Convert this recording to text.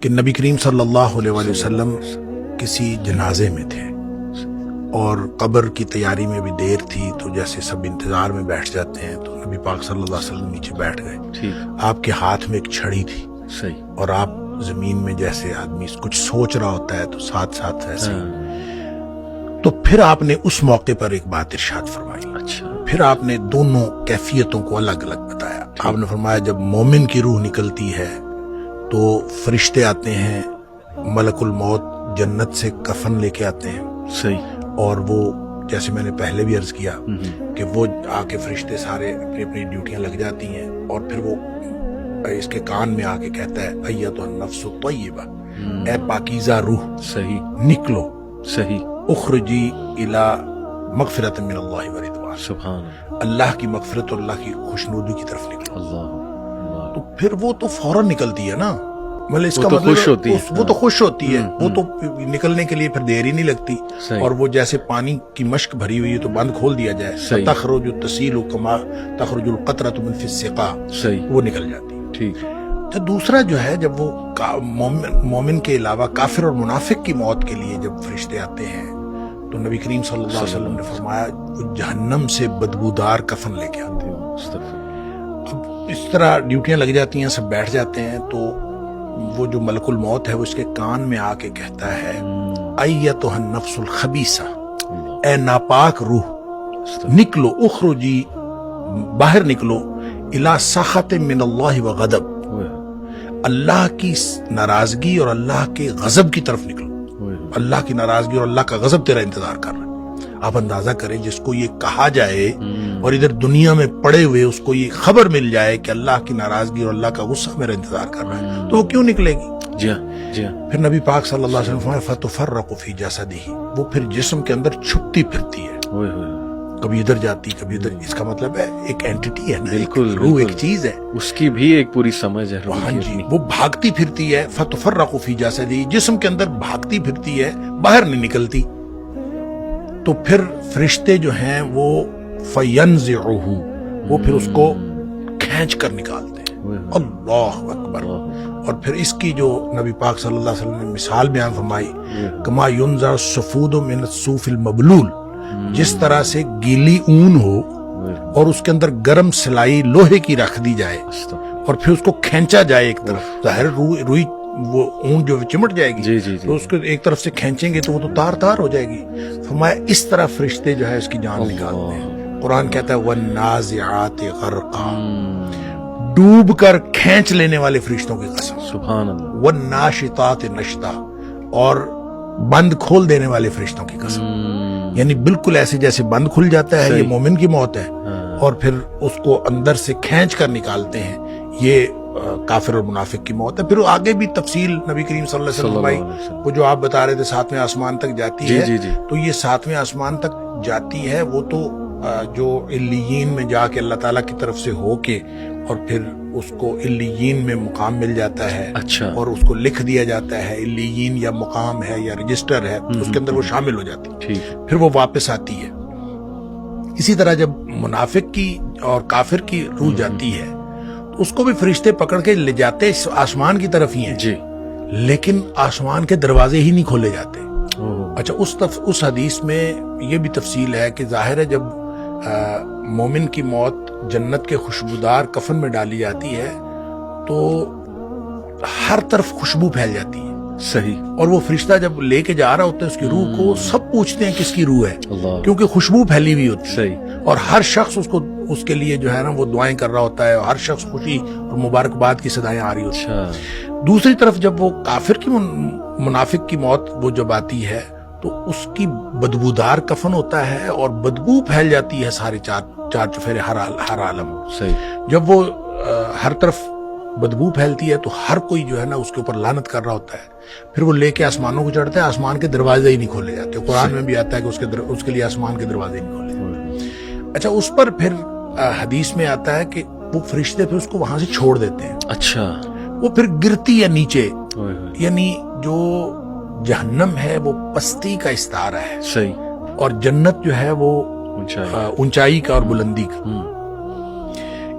کہ نبی کریم صلی اللہ علیہ وآلہ وسلم کسی جنازے میں تھے اور قبر کی تیاری میں بھی دیر تھی، تو جیسے سب انتظار میں بیٹھ جاتے ہیں، تو نبی پاک صلی اللہ علیہ وسلم نیچے بیٹھ گئے. آپ کے ہاتھ میں ایک چھڑی تھی اور آپ زمین میں جیسے آدمی کچھ سوچ رہا ہوتا ہے تو ساتھ ساتھ ایسے ہی. تو پھر آپ نے اس موقع پر ایک بات ارشاد فرمائی. پھر آپ نے دونوں کیفیتوں کو الگ الگ بتایا. آپ نے فرمایا جب مومن کی روح نکلتی ہے تو فرشتے آتے ہیں، ملک الموت جنت سے کفن لے کے آتے ہیں، اور وہ جیسے میں نے پہلے بھی عرض کیا کہ وہ آ کے فرشتے سارے اپنی اپنی ڈیوٹیاں لگ جاتی ہیں، اور پھر وہ اس کے کان میں آ کے کہتا ہے ایتھا النفس الطیبہ، اے پاکیزہ روح نکلو، اخرجی الی مغفرت من اللہ ورضوان، سبحان اللہ کی مغفرت اور اللہ کی خوشنودی کی طرف نکلو. تو پھر وہ تو فوراً نکلتی ہے نا، مطلب اس کا مطلب وہ تو خوش ہوتی ہے، وہ تو نکلنے کے لیے پھر دیر ہی نہیں لگتی. اور وہ جیسے پانی کی مشک بھری ہوئی ہے تو بند کھول دیا جائے، تخرج تسیل کما تخرج القطرۃ من فی السقا، وہ نکل جاتی. تو دوسرا جو ہے، جب وہ مومن کے علاوہ کافر اور منافق کی موت کے لیے جب فرشتے آتے ہیں تو نبی کریم صلی اللہ علیہ وسلم نے فرمایا وہ جہنم سے بدبودار کفن لے کے آتے ہیں. اب اس طرح ڈیوٹیاں لگ جاتی ہیں، سب بیٹھ جاتے ہیں، تو وہ جو ملک الموت ہے وہ اس کے کان میں آ کے کہتا ہے ایتھا النفس الخبیثہ، اے ناپاک روح نکلو، اخرجی باہر نکلو، الی سخط من اللہ وغضب، اللہ کی ناراضگی اور اللہ کے غضب کی طرف نکلو. اللہ کی ناراضگی اور اللہ کا غضب تیرا انتظار کر رہا ہے. آپ اندازہ کریں جس کو یہ کہا جائے اور ادھر دنیا میں پڑے ہوئے اس کو یہ خبر مل جائے کہ اللہ کی ناراضگی اور اللہ کا غصہ میرا انتظار کر رہا ہے، تو وہ کیوں نکلے گی؟ جی ہاں. پھر نبی پاک صلی اللہ علیہ وسلم فرمایا فتفرق فی جسدہ، وہ پھر جسم کے اندر چھپتی پھرتی ہے، کبھی ادھر جاتی کبھی ادھر. اس کا مطلب ہے ایک اینٹیٹی ہے نا، بالکل روح ایک چیز ہے، اس کی بھی ایک پوری سمجھ ہے. ہاں جی، وہ بھاگتی پھرتی ہے. فتفرق فی جسدہ، جسم کے اندر بھاگتی پھرتی ہے، باہر نہیں نکلتی. تو پھر فرشتے جو ہیں وہ فینزعہ، وہ پھر اس کو کھینچ کر نکالتے ہیں. اللہ اکبر. اور پھر اس کی جو نبی پاک صلی اللہ علیہ وسلم نے مثال بیان فرمائی، کما ینزع السفود من الصوف المبلول، جس طرح سے گیلی اون ہو اور اس کے اندر گرم سلائی لوہے کی رکھ دی جائے اور پھر اس کو کھینچا جائے ایک طرف، ظاہر روئی وہ اون جو چمٹ جائے گی، تو اس کو ایک طرف سے کھینچیں گے تو وہ تو تار تار ہو جائے گی. فرمایا اس طرح فرشتے جو ہے اس کی جان نکالتے ہیں. قرآن کہتا ہے وَالنَّازِعَاتِ غَرْقًا، ڈوب کر کھینچ لینے والے فرشتوں کی قسم، سبحان اللہ. وَالنَّاشِطَاتِ نَشْطًا، اور بند کھول دینے والے فرشتوں کی قسم. یعنی بالکل ایسے جیسے بند کھل جاتا ہے، یہ مومن کی موت ہے، اور پھر اس کو اندر سے کھینچ کر نکالتے ہیں، یہ کافر اور منافق کی موت ہے. پھر آگے بھی تفصیل نبی کریم صلی اللہ علیہ وسلم بھائی، وہ جو آپ بتا رہے تھے 7ویں آسمان تک جاتی ہے، تو یہ 7ویں آسمان تک جاتی ہے. وہ تو جو علیین میں جا کے اللہ تعالیٰ کی طرف سے ہو کے اور پھر اس کو علیین میں مقام مل جاتا ہے، اور اس کو لکھ دیا جاتا ہے. علیین یا مقام ہے یا رجسٹر ہے، اس کے اندر وہ شامل ہو جاتی، پھر وہ واپس آتی ہے. اسی طرح جب منافق کی اور کافر کی روح جاتی ہے تو اس کو بھی فرشتے پکڑ کے لے جاتے آسمان کی طرف ہی ہیں، لیکن آسمان کے دروازے ہی نہیں کھولے جاتے. اچھا، اس حدیث میں یہ بھی تفصیل ہے کہ ظاہر ہے جب مومن کی موت جنت کے خوشبودار کفن میں ڈالی جاتی ہے تو ہر طرف خوشبو پھیل جاتی ہے. صحیح. اور وہ فرشتہ جب لے کے جا رہا ہوتا ہے اس کی روح کو، سب پوچھتے ہیں کس کی روح ہے، کیونکہ خوشبو پھیلی ہوئی ہوتی ہے. اور ہر شخص اس کے لیے جو ہے نا وہ دعائیں کر رہا ہوتا ہے، اور ہر شخص خوشی اور مبارکباد کی صدائیں آ رہی ہوتی ہیں. دوسری طرف جب وہ کافر کی منافق کی موت وہ جب آتی ہے تو اس کی بدبودار کفن ہوتا ہے اور بدبو پھیل جاتی ہے سارے چار چفیرے ہر عالم. جب وہ ہر طرف بدبو پھیلتی ہے تو ہر کوئی جو ہے نا اس کے اوپر لعنت کر رہا ہوتا ہے. پھر وہ لے کے آسمانوں کو چڑھتا ہے، آسمان کے دروازے ہی نہیں کھولے جاتے. قرآن میں بھی آتا ہے کہ اس کے لیے آسمان کے دروازے نہیں کھولے جاتے. اچھا، اس پر پھر حدیث میں آتا ہے کہ وہ فرشتے پھر اس کو وہاں سے چھوڑ دیتے ہیں. اچھا، وہ پھر گرتی ہے نیچے. یعنی جو جہنم ہے وہ پستی کا استعارہ ہے، صحیح، اور جنت جو ہے وہ اونچائی کا اور بلندی کا.